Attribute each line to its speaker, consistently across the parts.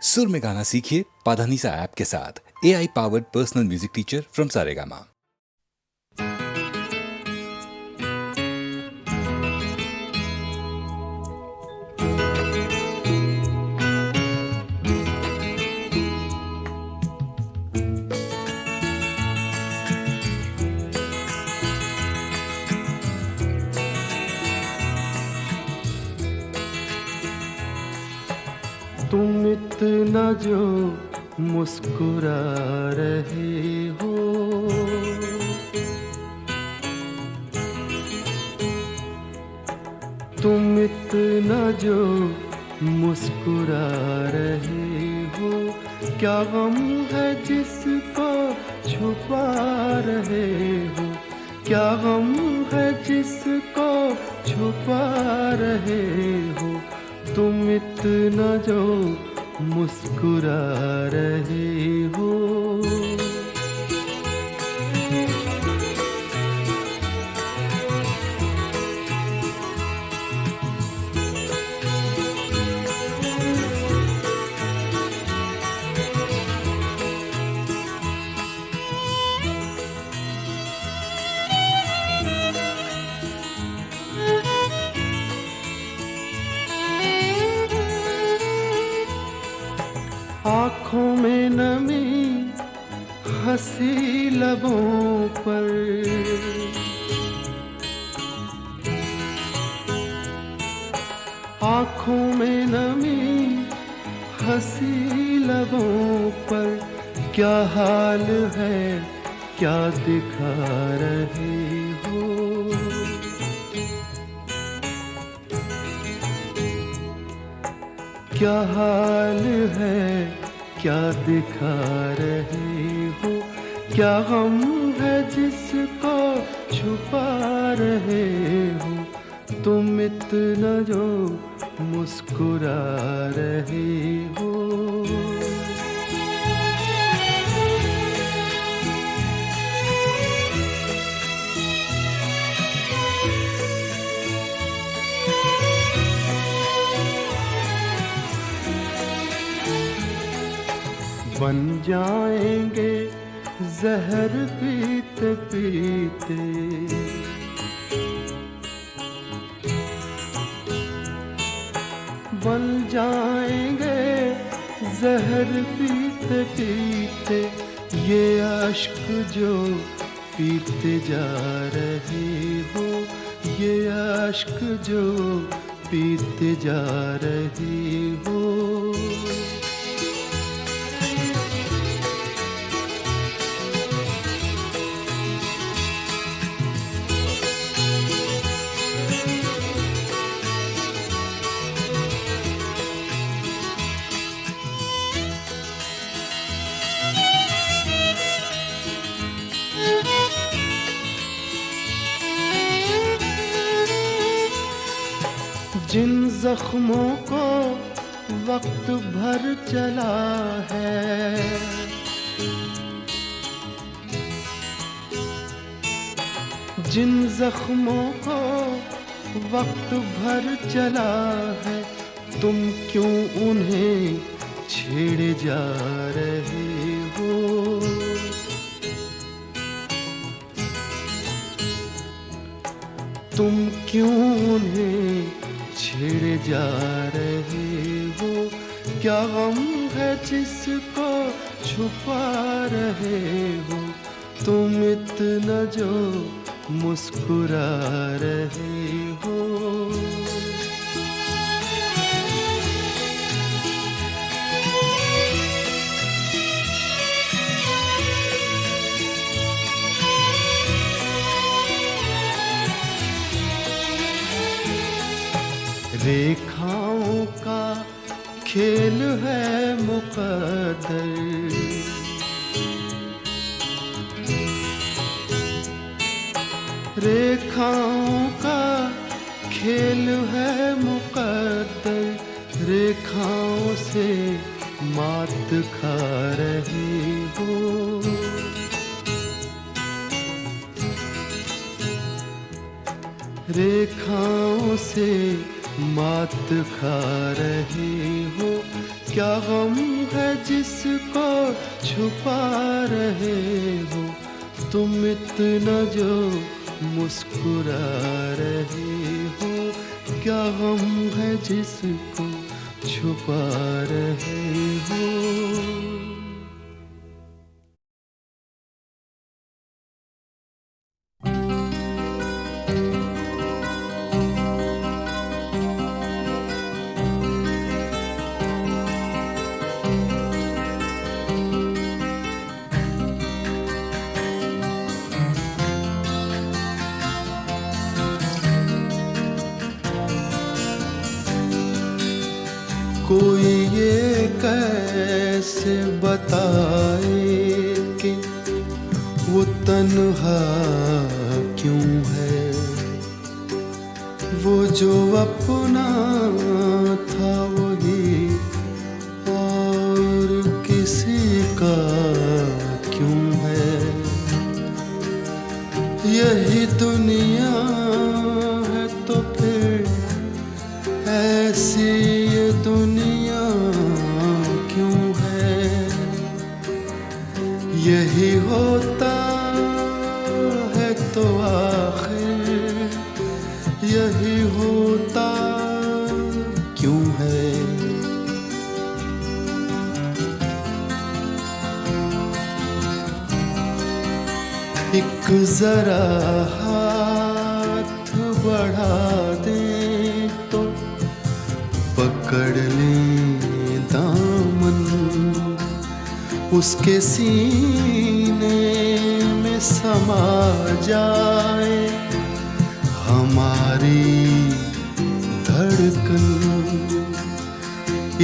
Speaker 1: सुर में गाना सीखिए पाधानीसा ऐप के साथ। AI powered personal music teacher from Saregama.
Speaker 2: तुम इतना जो मुस्कुरा रहे हो, तुम इतना जो मुस्कुरा रहे हो, क्या गम है जिसको छुपा रहे हो, क्या गम है जिसको छुपा रहे हो, तुम इतना जो मुस्कुरा रहे हो। आँखों में नमी हंसी लबों पर, आँखों में नमी हंसी लबों पर, क्या हाल है क्या दिखा रहे हो, क्या हाल है क्या दिखा रहे हो, क्या गम है जिसको छुपा रहे हो, तुम इतना जो मुस्कुरा रहे हो। बन जाएंगे जहर पीते पीते, बन जाएंगे जहर पीते पीते, ये अश्क जो पीते जा रहे हो, ये अश्क जो पीते जा रहे हो। जिन जख्मों को वक्त भर चला है, जिन जख्मों को वक्त भर चला है, तुम क्यों उन्हें छेड़े जा रहे हो, तुम क्यों उन्हें छेड़े जा रहे हो, क्या गम है जिसको छुपा रहे हो, तुम इतना जो मुस्कुरा रहे हो। रेखाओं का खेल है मुक़द्दर, रेखाओं का खेल है मुक़द्दर, रेखाओं से मात खा रहे हो, रेखाओं से मात खा रहे हो, क्या गम है जिसको छुपा रहे हो तुम इतना जो मुस्कुरा रहे हो, क्या गम है जिसको छुपा रहे हो। कोई ये कैसे बताए कि वो तन्हा क्यों है, वो जो अपना था वही और किसी का क्यों है। यही दुनिया है तो फिर ऐसी ये दुनिया क्यों है। यही होता है तो आखिर यही होता क्यों है। एक जरा हाथ बढ़ा दे तो पकड़ लें दामन, उसके सीने में समा जाए हमारी धड़कन।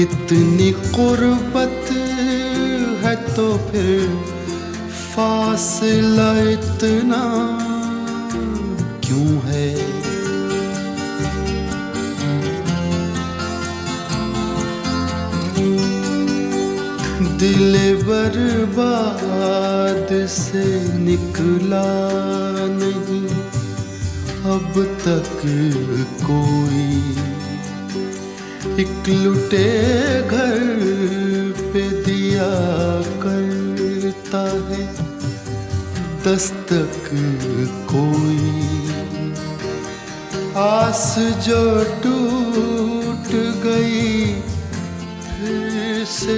Speaker 2: इतनी कुर्बत है तो फिर फासला इतना क्यों है। दिल बर्बाद से निकला नहीं अब तक कोई, एक लुटे घर पे दिया करता है दस्तक कोई। आस जो टूट गई फिर से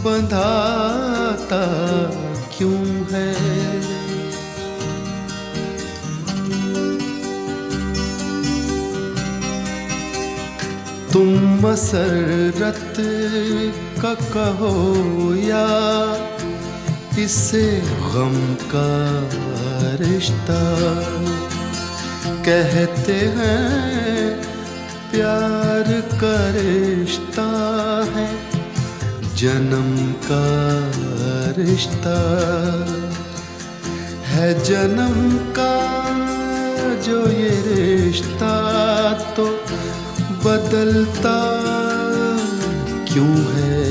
Speaker 2: बंधाता क्यों है। तुम मसरत का कहो या इससे गम का रिश्ता, कहते हैं प्यार का रिश्ता है जन्म का रिश्ता है जन्म का जो ये रिश्ता तो बदलता क्यों है।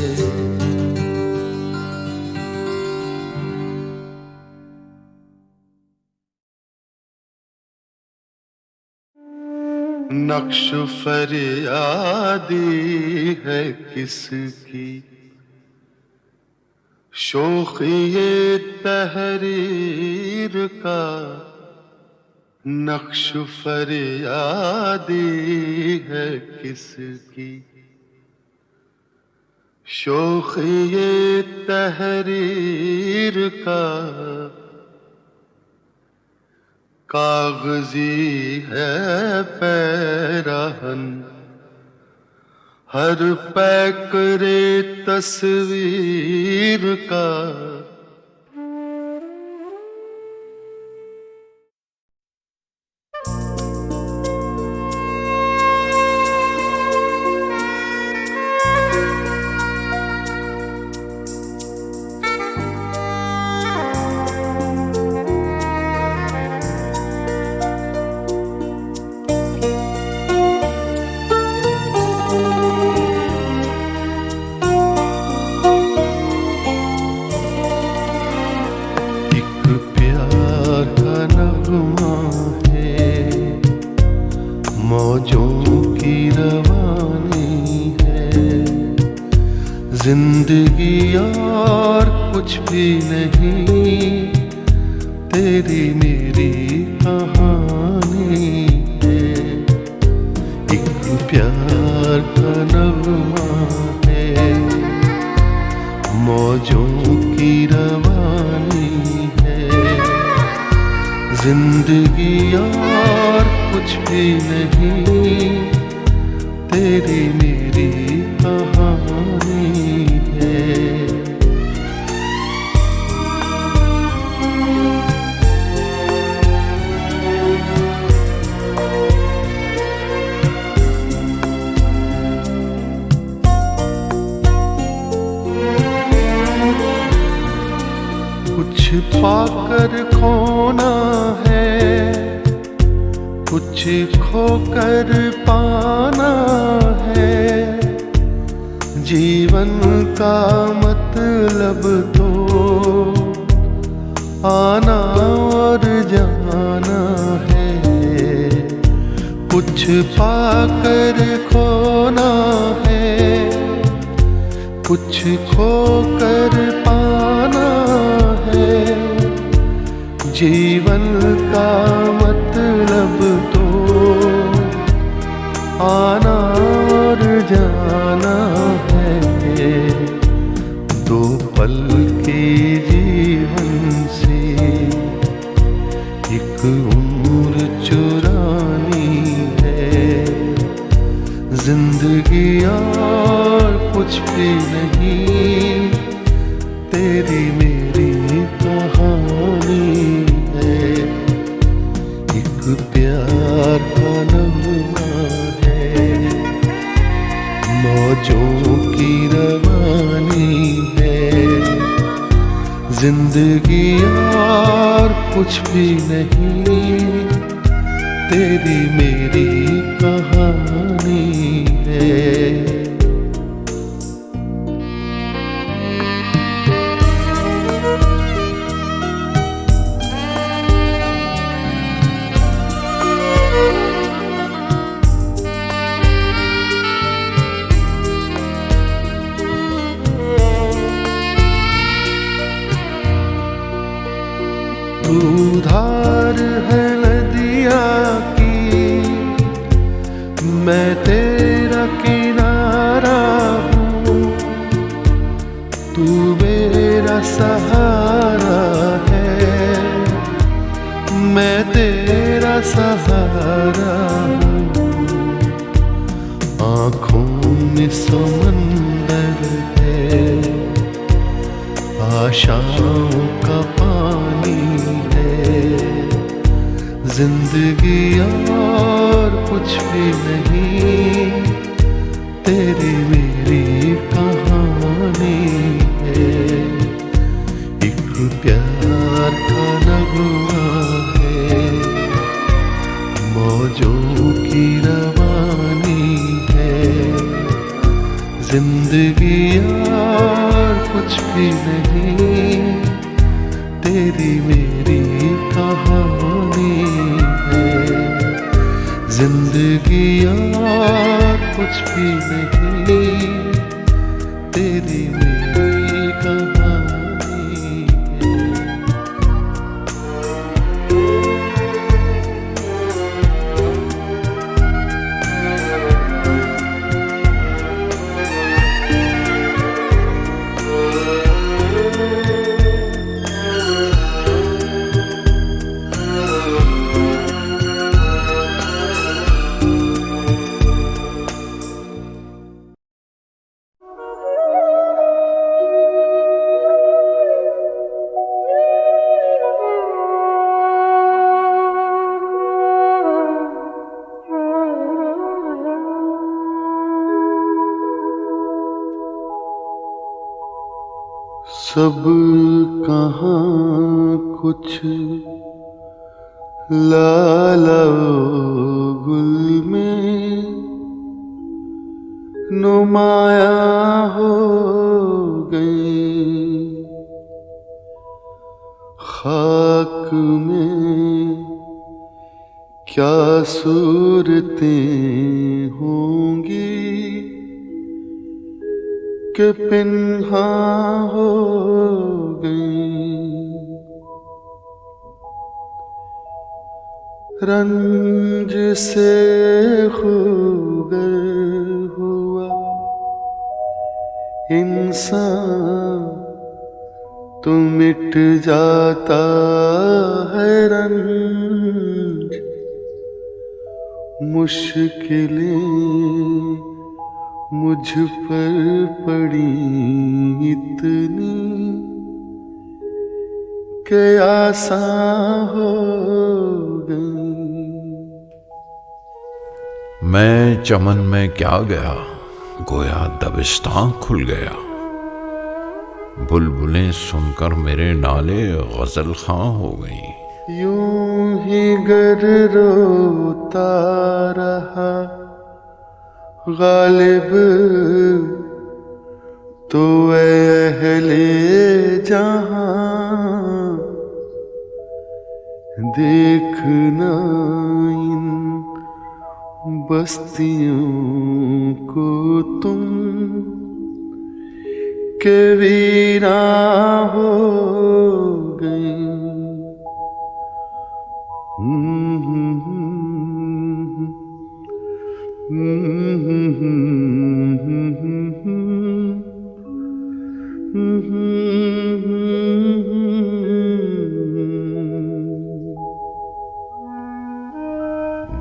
Speaker 2: नक्श फरियादी है किसकी, शोखिए तहरीर का नक्श फरियादी है किसकी, शोखिए तहरीर का कागजी है पैराहन हर पैकरे तस्वीर का। जिंदगी और कुछ भी नहीं, तेरी मेरी कहानी है। एक प्यार का नगमा है, मौजों की रवानी है। जिंदगी और कुछ भी नहीं, तेरी मेरी कहानी है। कुछ पाकर खोना है, कुछ खोकर पाना है। जीवन का मतलब तो आना और जाना है। कुछ पाकर खोना है, कुछ खोकर पाना है। जीवन का मतलब तो आना और जाना है। दो पल के जीवन से एक उम्र चुरानी है। जिंदगी और कुछ भी नहीं, तेरी मेरी कहानी है। एक प्यार का नगमा है, मौजों की रवानी है। जिंदगी और कुछ भी नहीं, तेरी मेरी कहानी है। तू धार है नदिया की, मैं तेरा किनारा हूँ। तू मेरा सहारा है, मैं तेरा सहारा हूँ। आँखों में समंदर है, आशाओं का पानी है। जिंदगी और कुछ भी नहीं, तेरी मेरी कहानी है। एक प्यार का नगमा है, मौजों की रवानी है। जिंदगी और कुछ भी नहीं, तेरी मेरी कहानी है। जिंदगी और कुछ भी नहीं, तेरी मेरी कहानी है। सब कहाँ कुछ लाला गुल में नुमाया हो गए। खाक में क्या सूरतें होंगी, के पिन्हा हो गई। रंज से खूगर हुआ इंसान तो मिट जाता है रंज। मुश्किलें मुझ पर पड़ी इतनी कि आसान हो गई।
Speaker 3: मैं चमन में क्या गया, गोया दबिस्तां खुल गया। बुलबुलें सुनकर मेरे नाले गजल खां हो गई।
Speaker 2: यूं ही गर रोता रहा गालिब तो अहले जहां, देखना इन बस्तियों को तुम के वीरा हो गई।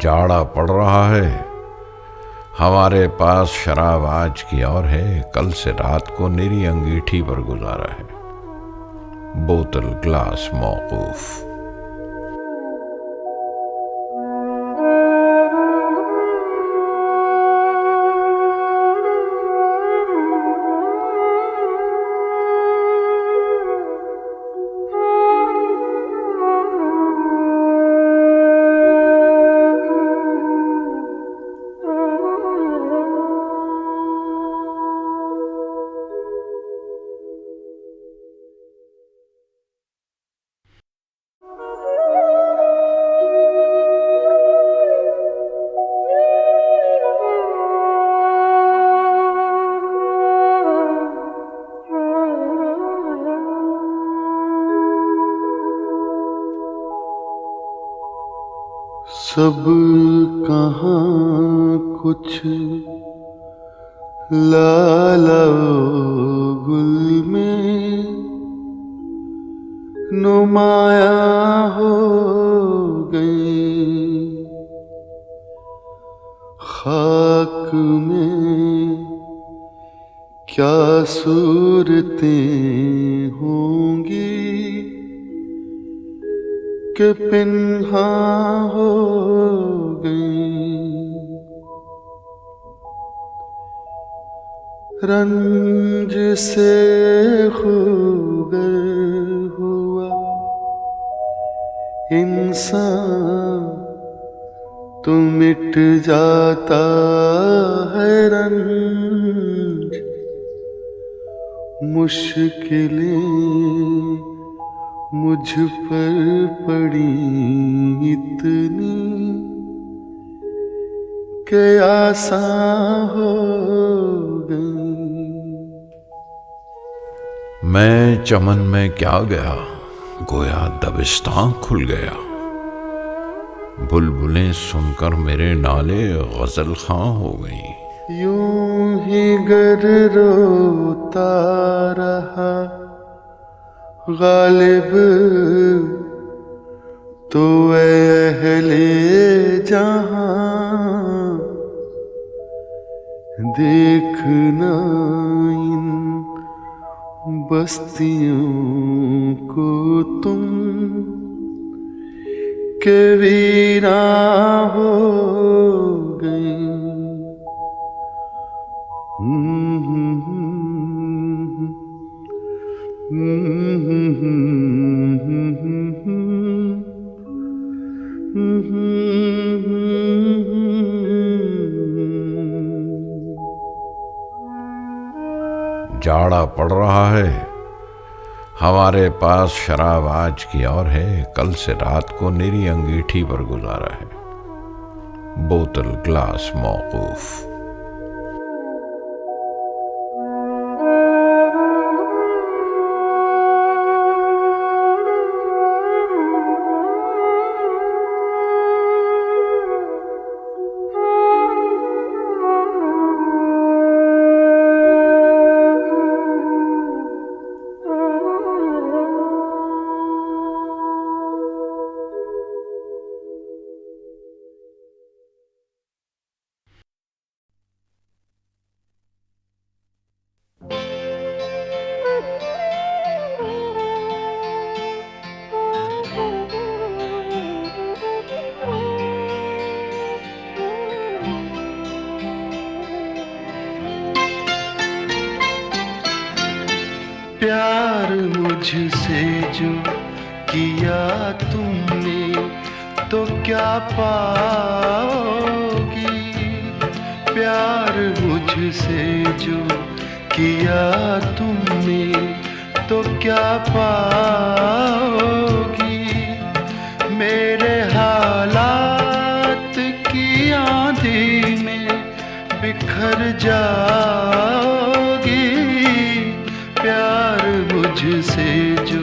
Speaker 3: जाड़ा पड़ रहा है, हमारे पास शराब आज की और है, कल से रात को निरी अंगीठी पर गुजारा है। बोतल ग्लास मौकूफ।
Speaker 2: सब कहाँ कुछ लाला गुल में नुमाया हो गई। खाक में क्या सूरतें होंगी के पिन्हा हो गई। रंज से खूगर हुआ इंसान तो मिट जाता है रंज। मुश्किलें मुझ पर पड़ी इतनी कि आसान हो गई।
Speaker 3: मैं चमन में क्या गया, गोया दबिस्तां खुल गया। बुलबुलें सुनकर मेरे नाले गजल खां हो गई।
Speaker 2: यूं ही गर रोता रहा गालिब तो अहले जहां, देखना इन बस्तियों को तुम के वीरा हो गई।
Speaker 3: जाड़ा पड़ रहा है, हमारे पास शराब आज की और है, कल से रात को निरी अंगीठी पर गुजारा है। बोतल ग्लास मौकूफ।
Speaker 2: प्यार मुझसे जो किया तुमने तो क्या पाओगी। प्यार मुझसे जो किया तुमने तो क्या पाओगी। मेरे हालात की आंधी में बिखर जाओगी। प्यार मुझसे जो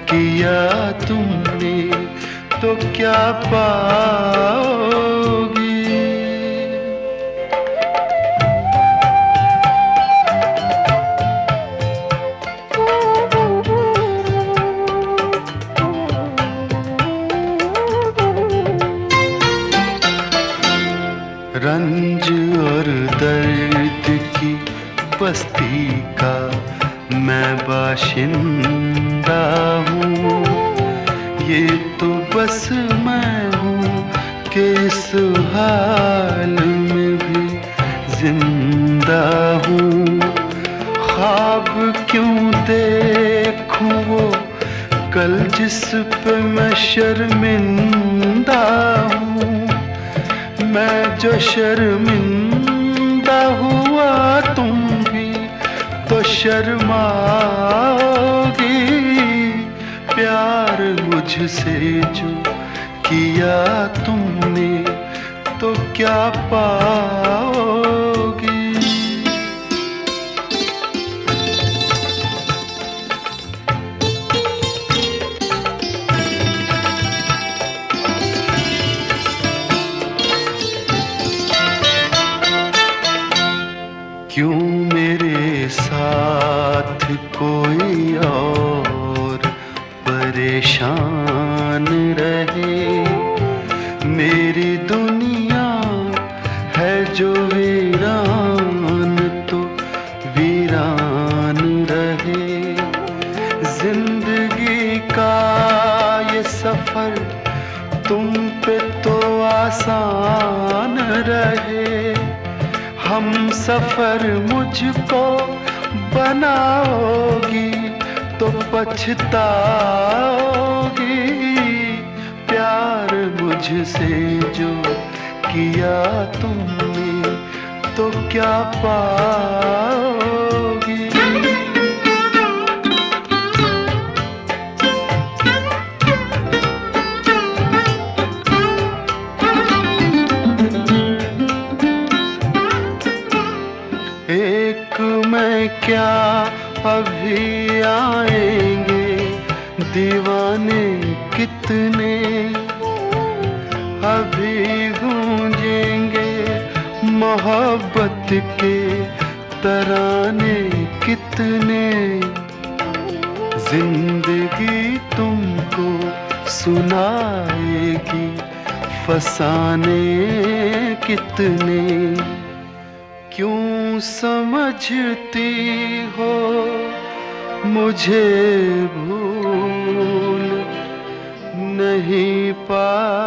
Speaker 2: किया तुमने तो क्या पाओगी। रंज और दर्द की बस्ती का मैं बाशिंदा हूँ। ये तो बस मैं हूँ कि इस हाल में भी जिंदा हूँ। ख्वाब क्यों देखूँ वो कल जिस पे मैं शर्मिंदा हूँ। मैं जो शर्मिंदा हुआ तुम भी तो शर्माओगी। प्यार मुझसे जो किया तुमने तो क्या पाओगी। क्यों मेरे साथ कोई और परेशान रहे। मेरी दुनिया है जो वीरान तो वीरान रहे। जिंदगी का ये सफर तुम पे तो आसान रहे। हम सफर मुझको बनाओगी तो पछताओगी। प्यार मुझसे जो किया तुमने तो क्या पाओगी। एक मैं क्या अभी आएंगे दीवाने कितने। अभी गूंजेंगे मोहब्बत के तराने कितने। जिंदगी तुमको सुनाएगी फसाने कितने। क्यों समझती हो मुझे भूल नहीं पाओगी।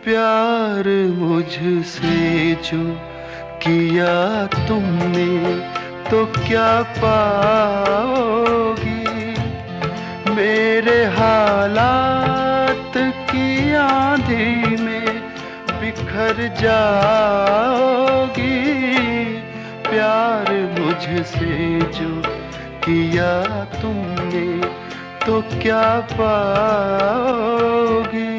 Speaker 2: प्यार मुझसे जो किया तुमने तो क्या पाओगी। मेरे हालात की आंधी में बिखर जाओगी। प्यार मुझसे जो किया तुमने तो क्या पाओगी।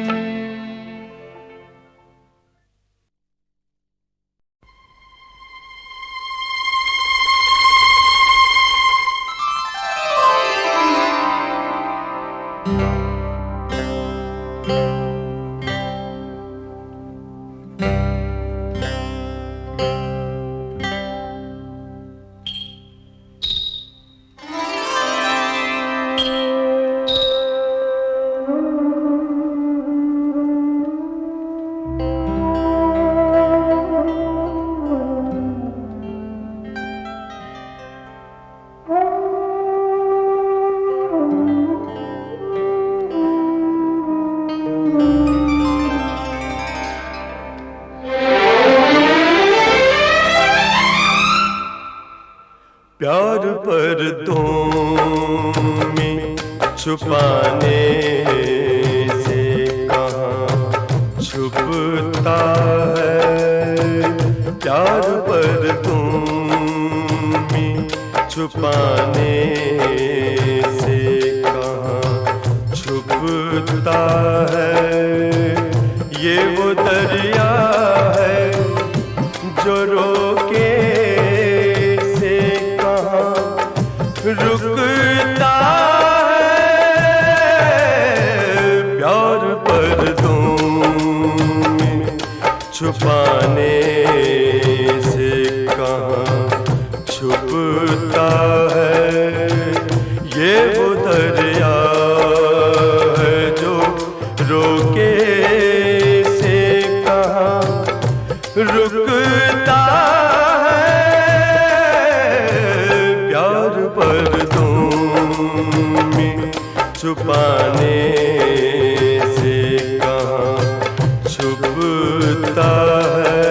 Speaker 2: प्यार पर्दों में छुपाने से कहाँ छुपता है। प्यार पर्दों में छुपाने से कहाँ छुपता है। ये वो दरिया है जो रोके से कहाँ रुकता है। प्यार पर्दों में छुपाने से कहाँ छुपता है। ये वो दरिया है जो रोके से कहाँ रुकता है। प्यार पर्दों में छुपाने से कहाँ छुपता है।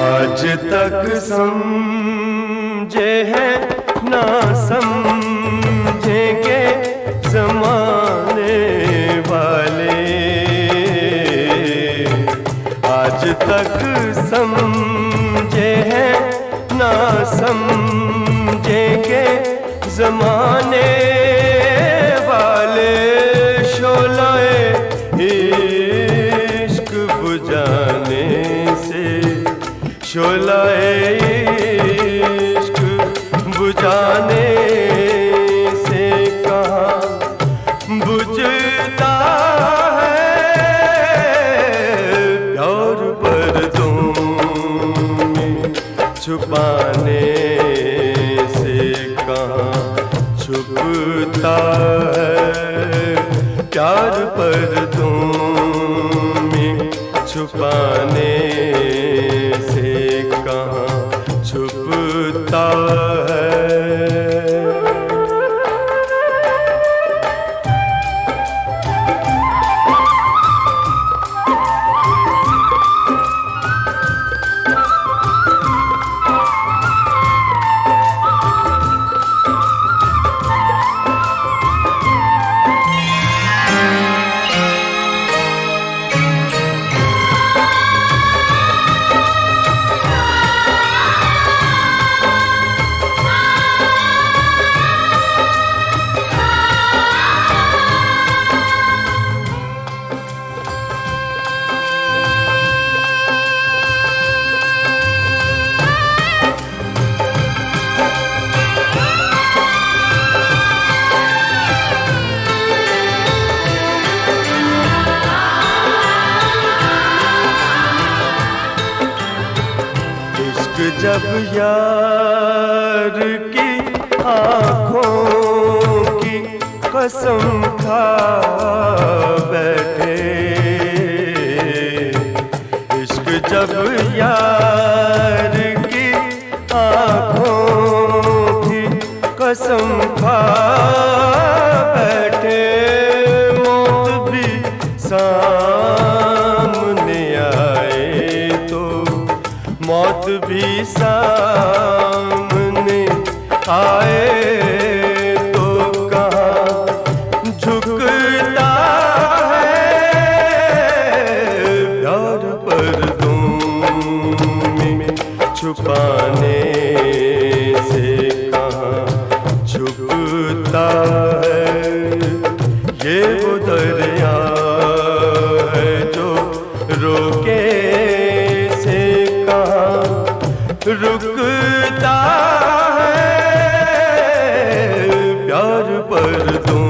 Speaker 2: आज तक समझे हैं ना समझेंगे जमाने वाले। आज तक समझे हैं ना समझेंगे जमाने वाले। शोलाए इश्क बुझाने से शोलाए इश्क बुझाने से कहाँ बुझता है। प्यार पर्दों में छुपाने से कहाँ छुपता है। प्यार पर्दों में छुपाने से कहाँ छुपता है। जब यार की आँखों की कसम खा बैठे। इश्क जब यार की आँखों की कसम खा बैठे। मौत भी सामने आए तो मौत भी सामने आए तो कहाँ झुकता है। प्यार पर्दों में छुपाने से कहाँ छुपता है। ये वो दरिया है जो रोके से कहाँ रुकता है। प्यार पर्दों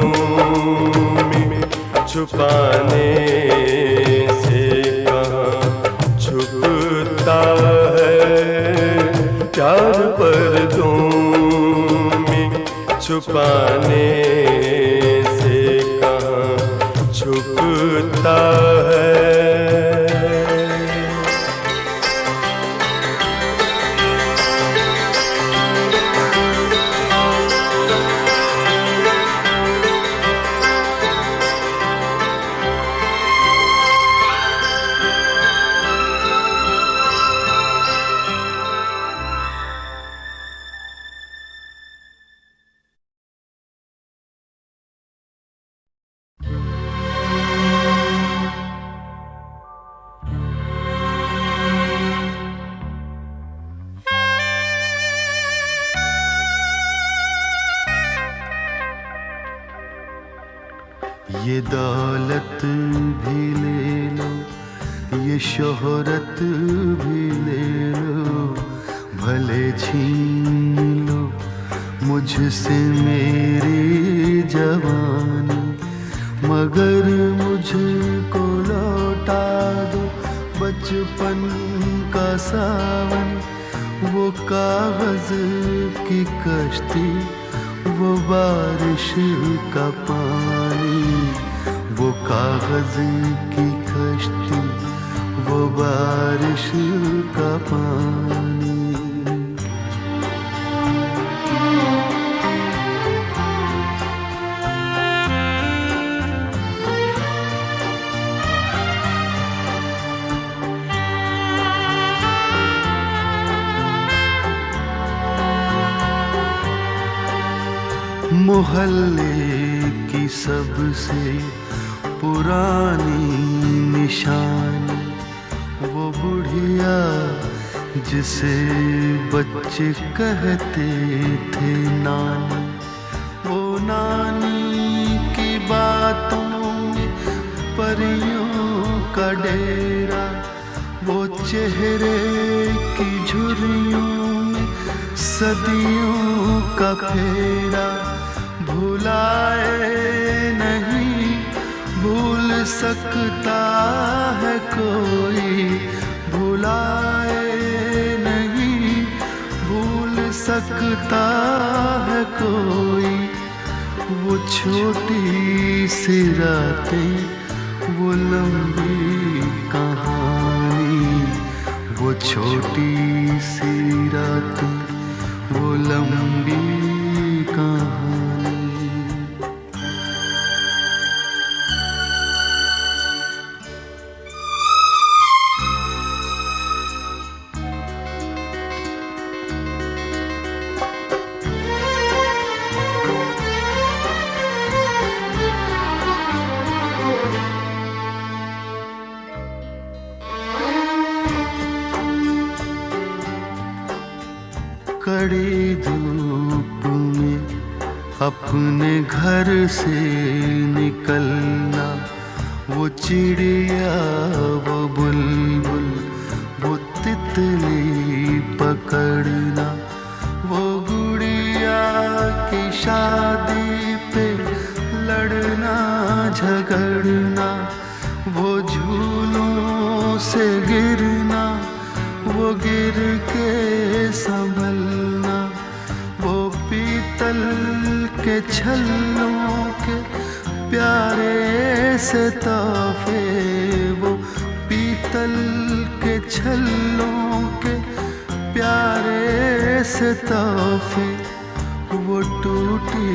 Speaker 2: में छुपाने से कहाँ छुपाने से कहाँ छुपता है। ये दौलत भी ले लो, ये शोहरत भी ले लो, भले छीन लो मुझसे मेरी जवानी, मगर मुझको लौटा दो बचपन का सावन। वो कागज की कश्ती, वो बारिश का पानी, वो कागज की कश्ती, वो बारिश का पानी। मोहल्ले की सबसे पुरानी निशानी, वो बुढ़िया जिसे बच्चे कहते थे नानी, वो नानी की बातों में परियों का डेरा, वो चेहरे की झुर्रियों में सदियों का फेरा। भुलाए नहीं भूल सकता है कोई, भुलाए नहीं भूल सकता है कोई। वो छोटी सी रातें, वो लंबी कहानी, वो छोटी सी रातें, वो लंबी कहानी। कड़ी धूप में अपने घर से निकलना, वो चिड़िया, वो बुलबुल, वो तितली पकड़ना, वो गुड़िया की शादी पे लड़ना झगड़ना, वो झूलों से गिरना, वो गिर के संभलना, वो पीतल के छल्लों के प्यारे से तोहफे, वो पीतल के छल्लों के प्यारे से तोहफे। वो टूटी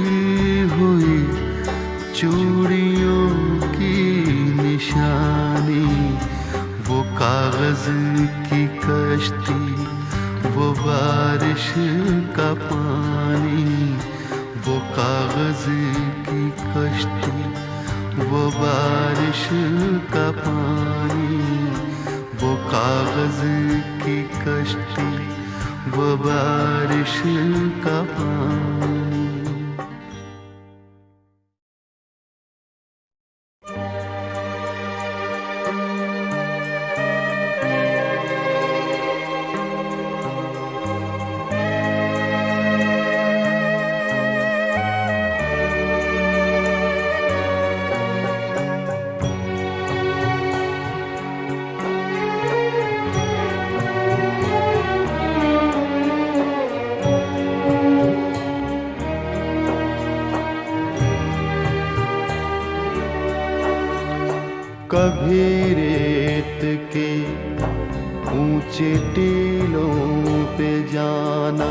Speaker 2: हुई चूड़ियों की निशानी, वो कागज की कश्ती, वो बारिश का पानी, वो कागज की कश्ती, वो बारिश का पानी, वो कागज की कश्ती, वो बारिश का पानी। के ऊंचे टीलों पे जाना,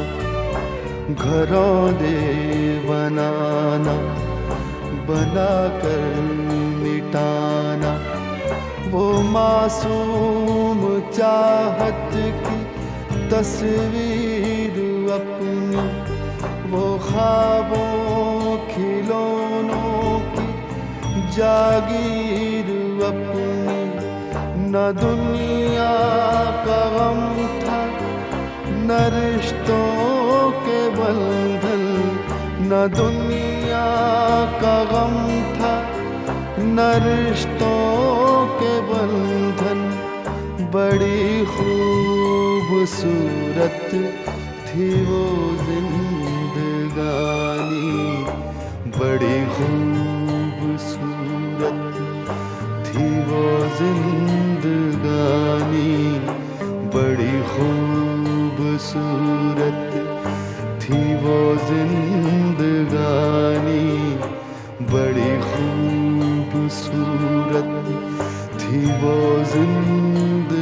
Speaker 2: घरों दे बनाना, बनाकर मिटाना, वो मासूम चाहत की तस्वीर अपनी, वो ख्वाबों खिलौनों की जागीर अपनी। न दुनिया का गम था, न रिश्तों के बंधन, न दुनिया का गम था, न रिश्तों के बंधन। बड़ी खूबसूरत थी वो जिंदगानी, बड़ी खूबसूरत थी वो जिंदगानी, बड़ी खूबसूरत थी वो जिंदगानी, बड़ी खूबसूरत थी वो जिंदगानी।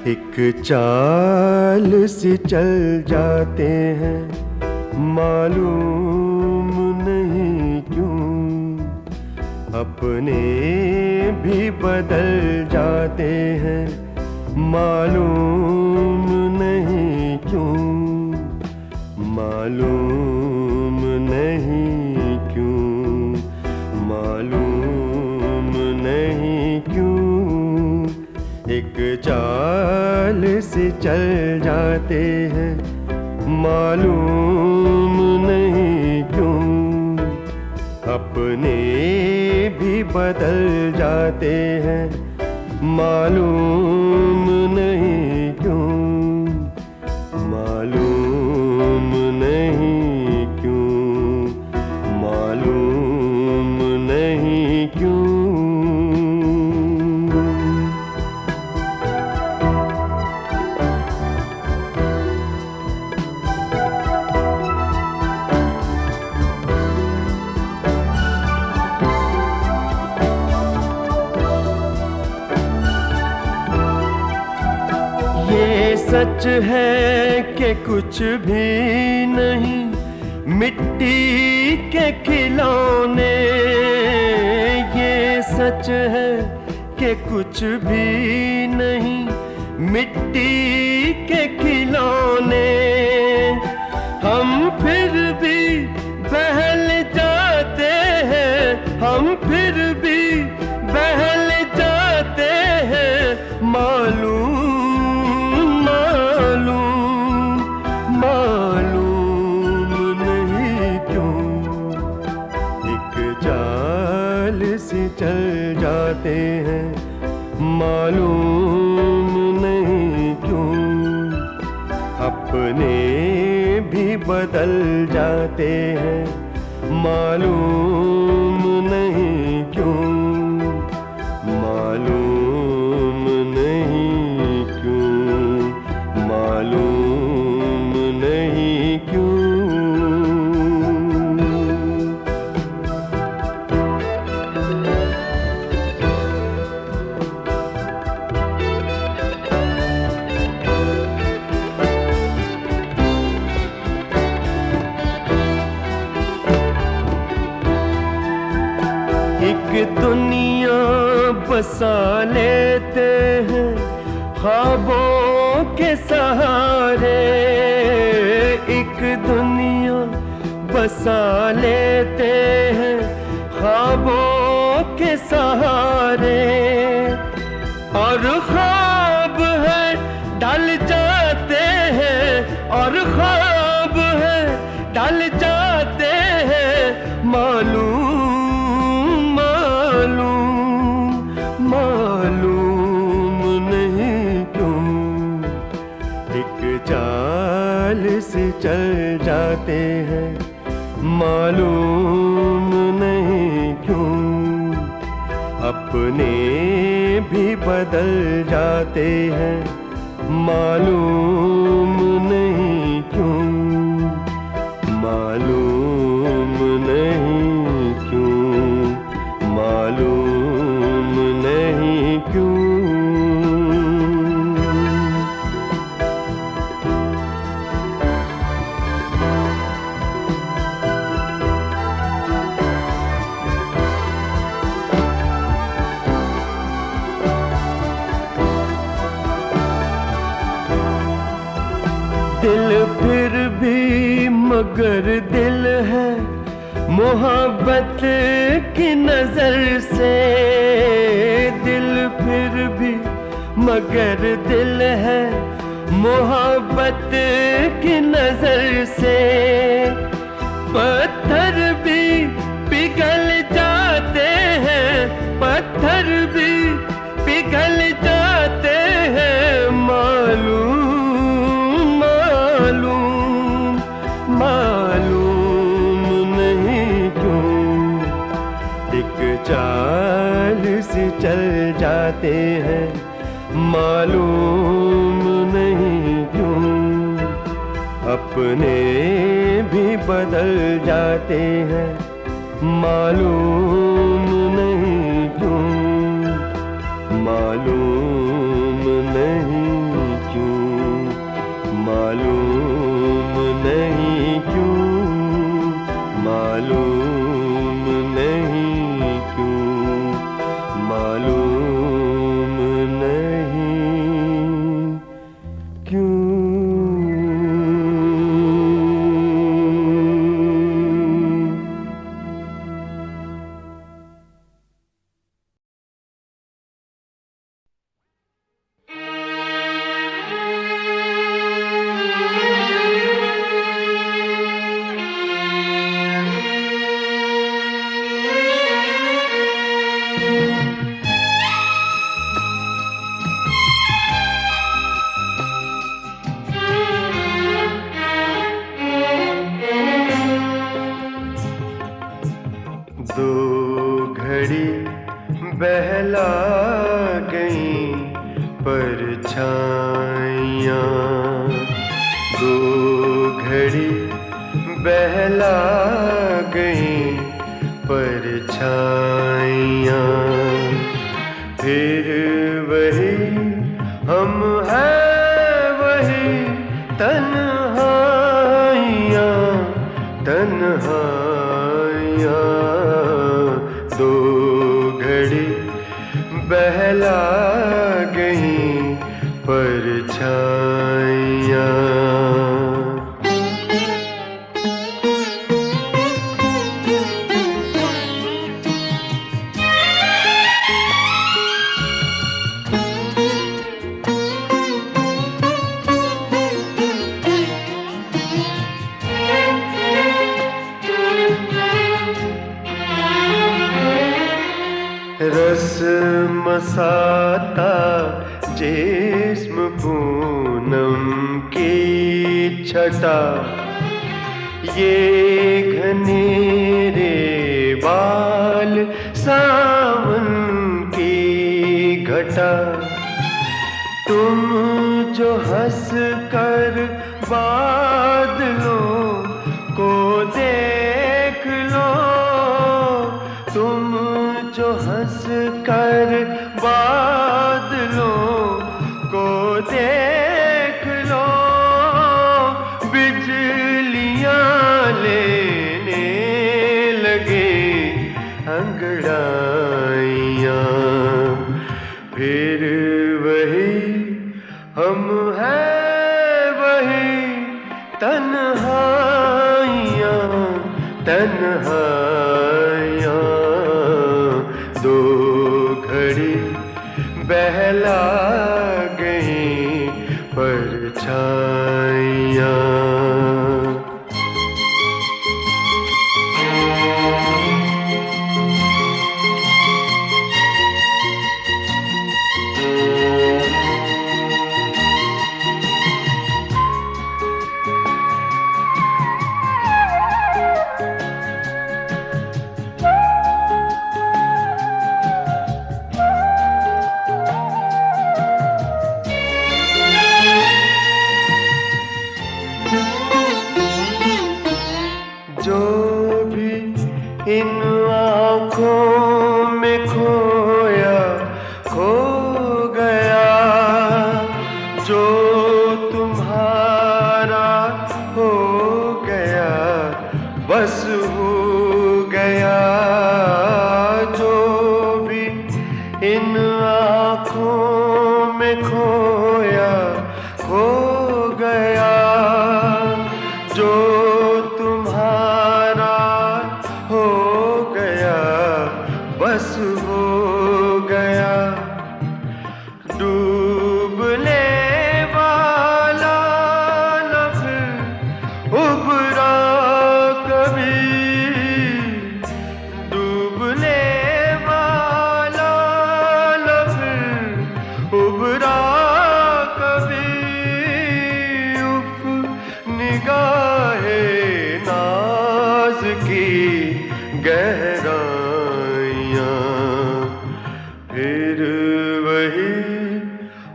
Speaker 4: एक चाल से चल जाते हैं, मालूम नहीं क्यों, अपने भी बदल जाते हैं, मालूम नहीं क्यों, मालूम नहीं क्यों, मालूम नहीं क्यों। एक चाल से चल जाते हैं, मालूम नहीं क्यों, अपने भी बदल जाते हैं, मालूम नहीं क्यों, मालूम नहीं क्यों, मालूम नहीं क्यों। सच है कि कुछ भी नहीं, मिट्टी के खिलौने। ये सच है कि कुछ भी नहीं, मिट्टी के खिलौने। हम फिर भी बहल जाते हैं, हम फिर भी बहल जाते हैं, मालूम चल जाते हैं, मालूम नहीं क्यों, अपने भी बदल जाते हैं, मालूम नहीं क्यों, मालूम नहीं क्यों, मालूम नहीं क्यों। दुनिया बसा लेते हैं ख्वाबों के सहारे, दुनिया बसा लेते हैं ख्वाबों के सहारे, और ख्वाब है ढल जाते हैं, और ख्वाब है ढल जाते हैं। मालूम मालूम मालूम नहीं क्यों एक चाल से चल जाते हैं। मालूम नहीं क्यों अपने भी बदल जाते हैं। मालूम नहीं क्यों, मालूम नहीं क्यों, मालूम नहीं क्यों। दिल फिर भी मगर दिल है मोहब्बत की नजर से। दिल फिर भी मगर दिल है मोहब्बत की नजर से। पत्थर भी पिघल जाते हैं, पत्थर भी पिघल जाते हैं। मालूम मालूम नहीं क्यों एक चाल से चल जाते हैं। मालूम नहीं क्यों अपने भी बदल जाते हैं। मालूम नहीं क्यों, मालूम नहीं क्यों, मालूम नहीं क्यों, मालूम नहीं क्यों, मालूम नहीं क्यों। दो घड़ी बहला गई परछाइयाँ, दो घड़ी बहला गई परछाइयाँ। फिर वही हम हैं, वही तन्हाइयाँ तन्हाइयाँ। दो घड़ी बहला गई परछाइयाँ। रस मसाता जिस्म पूनम की छटा, ये घनेरे बाल सावन की घटा। तुम जो हंस कर बादलों को देख लो, तुम जो हंस कर बादलों को देख लो। बिजलियां लेने लगे अंगड़ाइयाँ। फिर वही हम हैं, वही तन्हाइयाँ तन्हाइयाँ दो घड़ी बहला गई परछाइयाँ। जो भी इन आँखों में खोया खो गया, जो तुम्हारा हो गया बस हो गया। जो भी इन आँखों में खोया खो गया, जो तुम्हारा हो गया बस हो गया। डूबने वाला न फिर उबरा कभी, डूबने वाला न फिर उबरा कभी। उफ निगाहे नाज की गहराइयाँ, फिर वही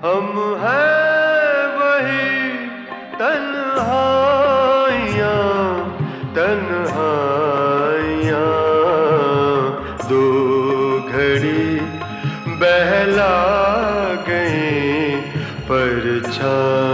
Speaker 4: हम हैं वही तन्हाइयाँ तन्हाइयाँ दो घड़ी बहला गई परछाइयाँ।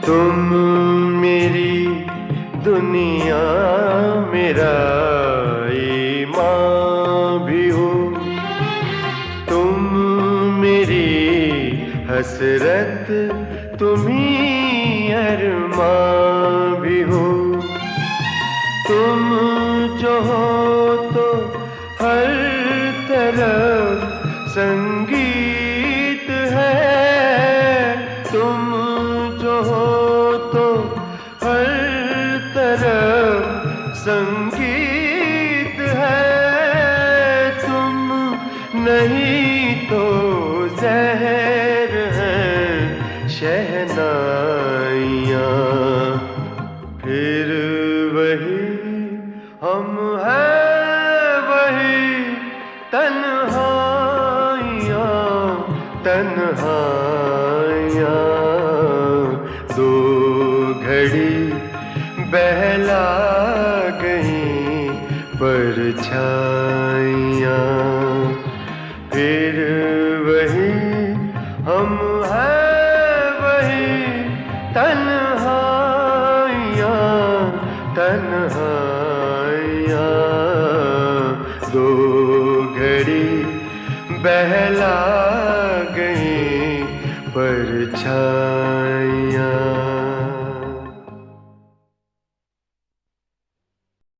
Speaker 4: तुम मेरी दुनिया मेरा ईमान भी हो, तुम मेरी हसरत तुम्ही अरमान भी हो। तुम जो हो तो हर तरफ संगीत है, तुम जो हो तो हर तरफ संगीत है। तुम नहीं तो ज़हर है शहनाइयाँ, फिर वही हम हैं वही तन्हाइयाँ तन्हाइयाँ दो घड़ी बहला गई परछाइयाँ, फिर वही हम हैं वही तन्हाइयाँ तन्हाइयाँ दो घड़ी बहला गई परछाइयाँ।